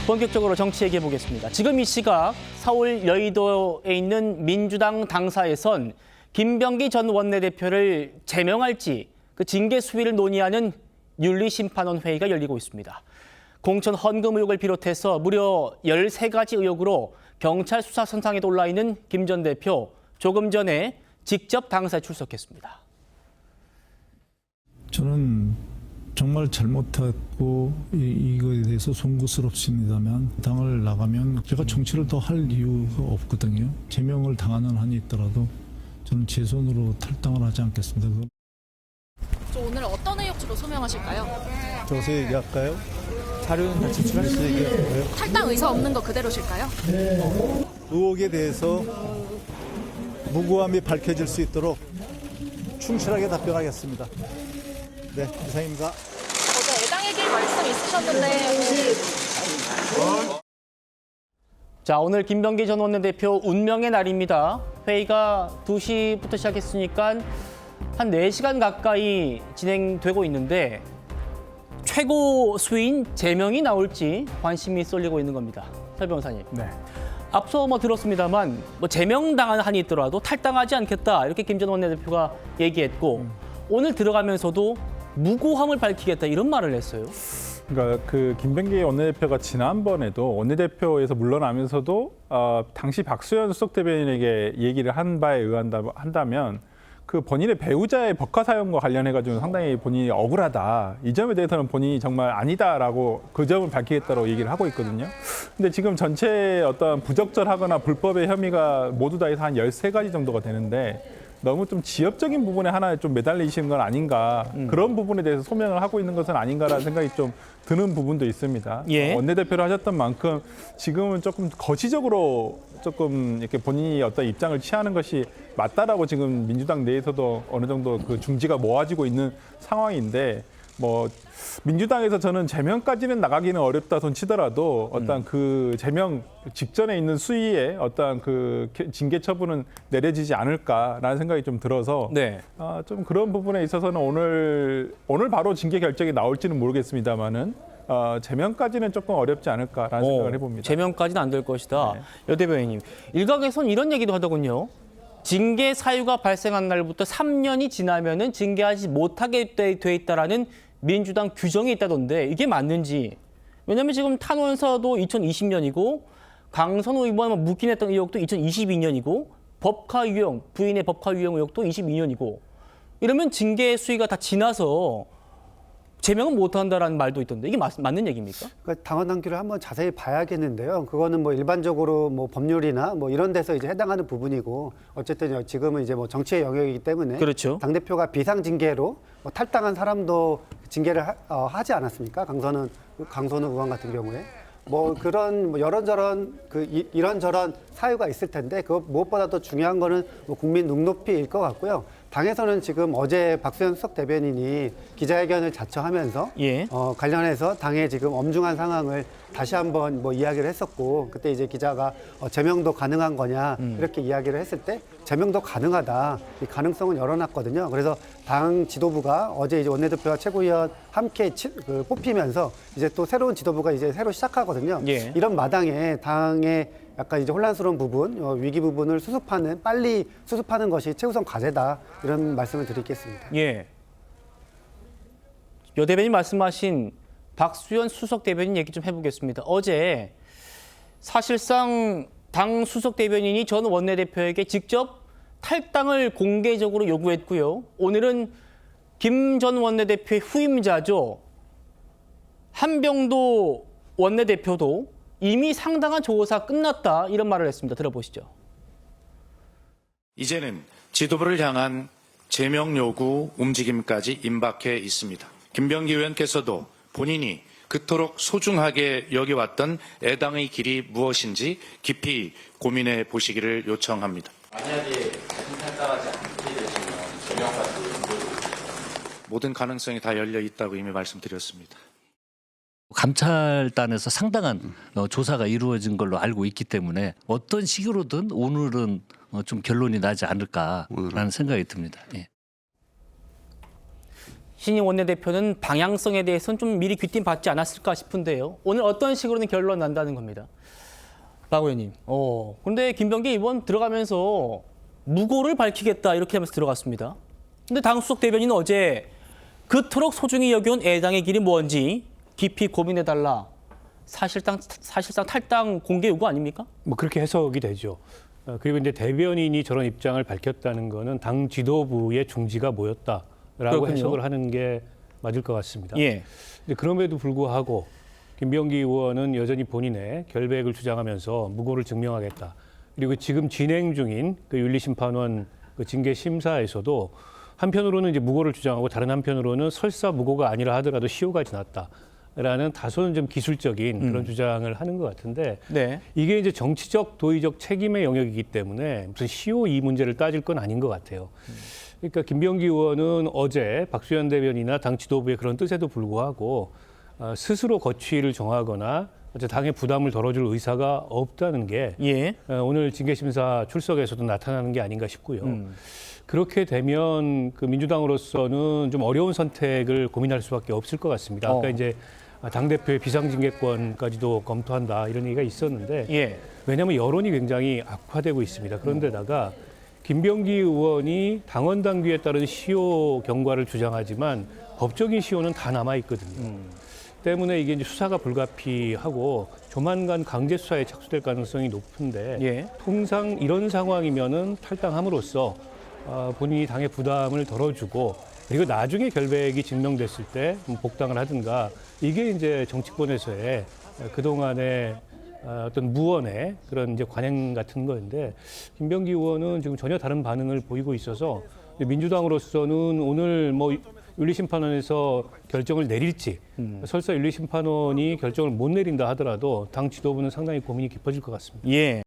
본격적으로 정치 얘기해 보겠습니다. 지금 이 시각 서울 여의도에 있는 민주당 당사에선 김병기 전 원내대표를 제명할지 그 징계 수위를 논의하는 윤리심판원 회의가 열리고 있습니다. 공천 헌금 의혹을 비롯해서 무려 13가지 의혹으로 경찰 수사 선상에 올라 있는 김 전 대표, 조금 전에 직접 당사에 출석했습니다. 저는 정말 잘못했고 이거에 대해서 송구스럽습니다만 당을 나가면 제가 정치를 더 할 이유가 없거든요. 제명을 당하는 한이 있더라도 저는 제 손으로 탈당을 하지 않겠습니다. 저 오늘 어떤 의혹주로 소명하실까요? 저서 얘기할까요? 자료는 다 제출하시죠. 얘기할까요? 탈당 의사 없는 거 그대로실까요? 의혹에 대해서 무고함이 밝혀질 수 있도록 충실하게 답변하겠습니다. 네, 이상입니다. 어제 애당의 길 말씀 있으셨는데 혹시 자, 오늘 김병기 전 원내대표 운명의 날입니다. 회의가 2시부터 시작했으니까 한 4시간 가까이 진행되고 있는데 최고 수인 제명이 나올지 관심이 쏠리고 있는 겁니다. 설 변호사님. 네. 앞서 들었습니다만 제명당한 한이 있더라도 탈당하지 않겠다 이렇게 김 전 원내대표가 얘기했고 오늘 들어가면서도 무고함을 밝히겠다 이런 말을 했어요. 그러니까 그 김병기 원내대표가 지난번에도 원내대표에서 물러나면서도 당시 박수현 수석 대변인에게 얘기를 한 바에 의한다면 그 본인의 배우자의 법화 사연과 관련해가지고 상당히 본인이 억울하다. 이 점에 대해서는 본인이 정말 아니다라고 그 점을 밝히겠다고 얘기를 하고 있거든요. 근데 지금 전체 어떤 부적절하거나 불법의 혐의가 모두 다 해서 한 13가지 정도가 되는데 너무 좀 지엽적인 부분에 하나에 좀 매달리시는 건 아닌가. 그런 부분에 대해서 소명을 하고 있는 것은 아닌가라는 생각이 좀 드는 부분도 있습니다. 예. 원내대표를 하셨던 만큼 지금은 조금 거시적으로 조금 이렇게 본인이 어떤 입장을 취하는 것이 맞다라고 지금 민주당 내에서도 어느 정도 그 중지가 모아지고 있는 상황인데 뭐 민주당에서 저는 제명까지는 나가기는 어렵다 손 치더라도 어떤 그 제명 직전에 있는 수위에 어떤 그 징계 처분은 내려지지 않을까라는 생각이 좀 들어서 네. 좀 그런 부분에 있어서는 오늘 바로 징계 결정이 나올지는 모르겠습니다만은 제명까지는 조금 어렵지 않을까라는 생각을 해봅니다. 제명까지는 안 될 것이다. 네. 여 대변인님. 일각에선 이런 얘기도 하더군요. 징계 사유가 발생한 날부터 3년이 지나면은 징계하지 못하게 돼 있다라는 민주당 규정이 있다던데 이게 맞는지. 왜냐하면 지금 탄원서도 2020년이고 강선우 의원 묻긴 했던 의혹도 2022년이고 법화 유형, 부인의 법화 유형 의혹도 22년이고 이러면 징계 수위가 다 지나서 제명은 못한다라는 말도 있던데 이게 맞는 얘기입니까? 그러니까 당헌 당규를 한번 자세히 봐야겠는데요. 그거는 뭐 일반적으로 뭐 법률이나 뭐 이런 데서 이제 해당하는 부분이고 어쨌든 지금은 이제 뭐 정치의 영역이기 때문에 그렇죠. 당 대표가 비상 징계로 뭐 탈당한 사람도 징계를 하지 않았습니까? 강선우 의원 같은 경우에 뭐 그런 뭐 이런저런 이런저런 사유가 있을 텐데 그 무엇보다 더 중요한 거는 뭐 국민 눈높이일 것 같고요. 당에서는 지금 어제 박수현 수석 대변인이 기자회견을 자처하면서 예. 관련해서 당의 지금 엄중한 상황을 다시 한번 뭐 이야기를 했었고 그때 이제 기자가 제명도 가능한 거냐 이렇게 이야기를 했을 때 제명도 가능하다 이 가능성은 열어놨거든요. 그래서 당 지도부가 어제 이제 원내대표와 최고위원 함께 뽑히면서 이제 또 새로운 지도부가 이제 새로 시작하거든요. 예. 이런 마당에 당의 약간 이제 혼란스러운 부분, 위기 부분을 빨리 수습하는 것이 최우선 과제다 이런 말씀을 드리겠습니다. 예. 여 대변인 말씀하신 박수현 수석 대변인 얘기 좀 해보겠습니다. 어제 사실상 당 수석 대변인이 전 원내대표에게 직접 탈당을 공개적으로 요구했고요. 오늘은 김 전 원내대표의 후임자죠. 한병도 원내대표도 이미 상당한 조사 끝났다 이런 말을 했습니다. 들어보시죠. 이제는 지도부를 향한 제명 요구 움직임까지 임박해 있습니다. 김병기 의원께서도 본인이 그토록 소중하게 여겨왔던 애당의 길이 무엇인지 깊이 고민해 보시기를 요청합니다. 만약에 탈당하지 않게 되시면 제명까지 모든 가능성이 다 열려 있다고 이미 말씀드렸습니다. 감찰단에서 상당한 조사가 이루어진 걸로 알고 있기 때문에 어떤 식으로든 오늘은 좀 결론이 나지 않을까라는 생각이 듭니다. 예. 신임 원내대표는 방향성에 대해서는 좀 미리 귀띔 받지 않았을까 싶은데요. 오늘 어떤 식으로는 결론 난다는 겁니다. 박 의원님. 근데 김병기 의원 들어가면서 무고를 밝히겠다 이렇게 하면서 들어갔습니다. 근데 당수석 대변인은 어제 그토록 소중히 여겨온 애당의 길이 뭔지 깊이 고민해달라. 사실상 탈당 공개 요구 아닙니까? 뭐 그렇게 해석이 되죠. 그리고 이제 대변인이 저런 입장을 밝혔다는 거는 당 지도부의 중지가 뭐였다라고 그렇군요. 해석을 하는 게 맞을 것 같습니다. 예. 근데 그럼에도 불구하고 김병기 의원은 여전히 본인의 결백을 주장하면서 무고를 증명하겠다. 그리고 지금 진행 중인 그 윤리심판원 그 징계 심사에서도 한편으로는 이제 무고를 주장하고 다른 한편으로는 설사 무고가 아니라 하더라도 시효가 지났다. 라는 다소는 좀 기술적인 그런 주장을 하는 것 같은데 네. 이게 이제 정치적 도의적 책임의 영역이기 때문에 무슨 시효 이 문제를 따질 건 아닌 것 같아요. 그러니까 김병기 의원은 어제 박수현 대변인이나 당 지도부의 그런 뜻에도 불구하고 스스로 거취를 정하거나 당의 부담을 덜어줄 의사가 없다는 게 예. 오늘 징계심사 출석에서도 나타나는 게 아닌가 싶고요. 그렇게 되면 그 민주당으로서는 좀 어려운 선택을 고민할 수밖에 없을 것 같습니다. 아까 이제 당대표의 비상징계권까지도 검토한다 이런 얘기가 있었는데 예. 왜냐하면 여론이 굉장히 악화되고 있습니다. 그런데다가 김병기 의원이 당원 당규에 따른 시효 경과를 주장하지만 법적인 시효는 다 남아 있거든요. 때문에 이게 이제 수사가 불가피하고 조만간 강제 수사에 착수될 가능성이 높은데 예. 통상 이런 상황이면은 탈당함으로써 본인이 당의 부담을 덜어주고 그리고 나중에 결백이 증명됐을 때 복당을 하든가 이게 이제 정치권에서의 그동안의 어떤 무언의 그런 이제 관행 같은 거인데 김병기 의원은 지금 전혀 다른 반응을 보이고 있어서 민주당으로서는 오늘 뭐 윤리심판원에서 결정을 내릴지 설사 윤리심판원이 결정을 못 내린다 하더라도 당 지도부는 상당히 고민이 깊어질 것 같습니다. 예.